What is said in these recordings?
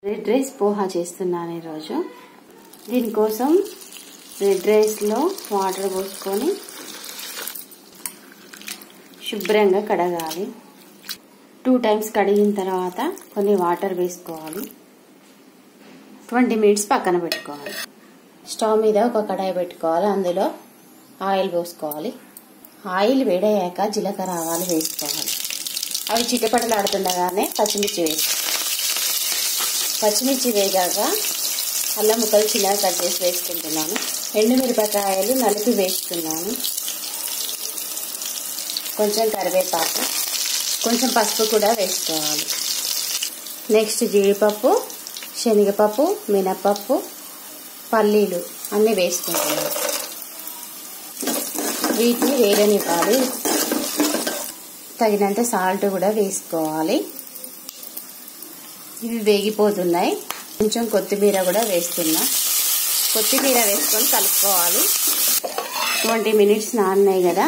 Red rice poha చేస్తున్నాను ఈరోజు. దీనికోసం రెడ్ రైస్లో వాటర్ పోసుకొని శుభ్రంగా కడగాలి. 2 టైమ్స్ కడిగిన తర్వాత కొన్ని వాటర్ వేసుకోవాలి. 20 మినిట్స్ పక్కన పెట్టుకోవాలి. స్టవ్ మీద ఒక కడాయి పెట్టుకోవాలి. అందులో ఆయిల్ పోసుకోవాలి. ఆయిల్ వేడయ్యాక జీలకర్ర ఆవాలు వేసుకోవాలి. అవి చిటపటలాడుతుండగానే పచ్చిమిర్చి వేగాక అల్లం ముక్కలు చిన్నగా కట్ చేసి వేసుకుంటున్నాను. ఎండుమిరపకాయలు నలిపి వేస్తున్నాను. కొంచెం కరివేపాకు, కొంచెం పసుపు కూడా వేసుకోవాలి. నెక్స్ట్ జీడిపప్పు, శనగపప్పు, మినపప్పు, పల్లీలు అన్నీ వేసుకుంటున్నాను. వీటిని వేగనివ్వాలి. తగినంత సాల్ట్ కూడా వేసుకోవాలి. ఇవి వేగిపోతున్నాయి. కొంచెం కొత్తిమీర కూడా వేస్తున్నా. కొత్తిమీర వేసుకొని కలుపుకోవాలి. 20 మినిట్స్ నానినాయి కదా,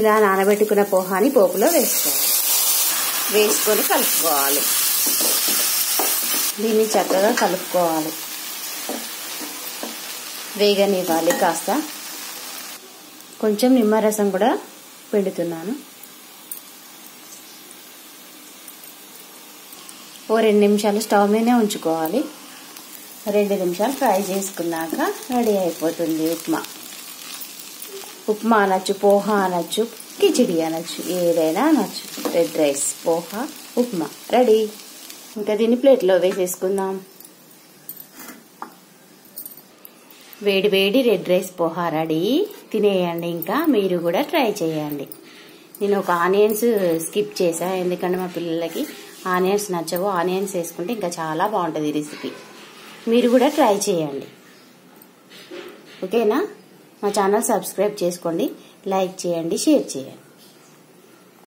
ఇలా నానబెట్టుకున్న పోహాని పోపులో వేసుకొని కలుపుకోవాలి. దీన్ని చక్కగా కలుపుకోవాలి. వేగనివ్వాలి. కాస్త కొంచెం నిమ్మరసం కూడా పిండుతున్నాను. ఓ 2 నిమిషాలు స్టవ్ మీదనే ఉంచుకోవాలి. 2 నిమిషాలు ఫ్రై చేసుకున్నాక రెడీ అయిపోతుంది ఉప్మా. ఉప్మా అనొచ్చు, పోహా అనొచ్చు, కిచిడి అనొచ్చు, ఏదైనా అనొచ్చు. Red rice poha upma ready. ఇంకా దీన్ని ప్లేట్లో వేసేసుకుందాం. వేడి వేడి రెడ్ రైస్ పోహా రెడీ. తినేయండి. ఇంకా మీరు కూడా ట్రై చేయండి. నేను ఒక ఆనియన్స్ స్కిప్ చేసా, ఎందుకంటే మా పిల్లలకి ఆనియన్స్ నచ్చవు. ఆనియన్స్ వేసుకుంటే ఇంకా చాలా బాగుంటుంది ఈ రెసిపీ. మీరు కూడా ట్రై చేయండి. ఓకేనా? మా ఛానల్ సబ్స్క్రైబ్ చేసుకోండి, లైక్ చేయండి, షేర్ చేయండి.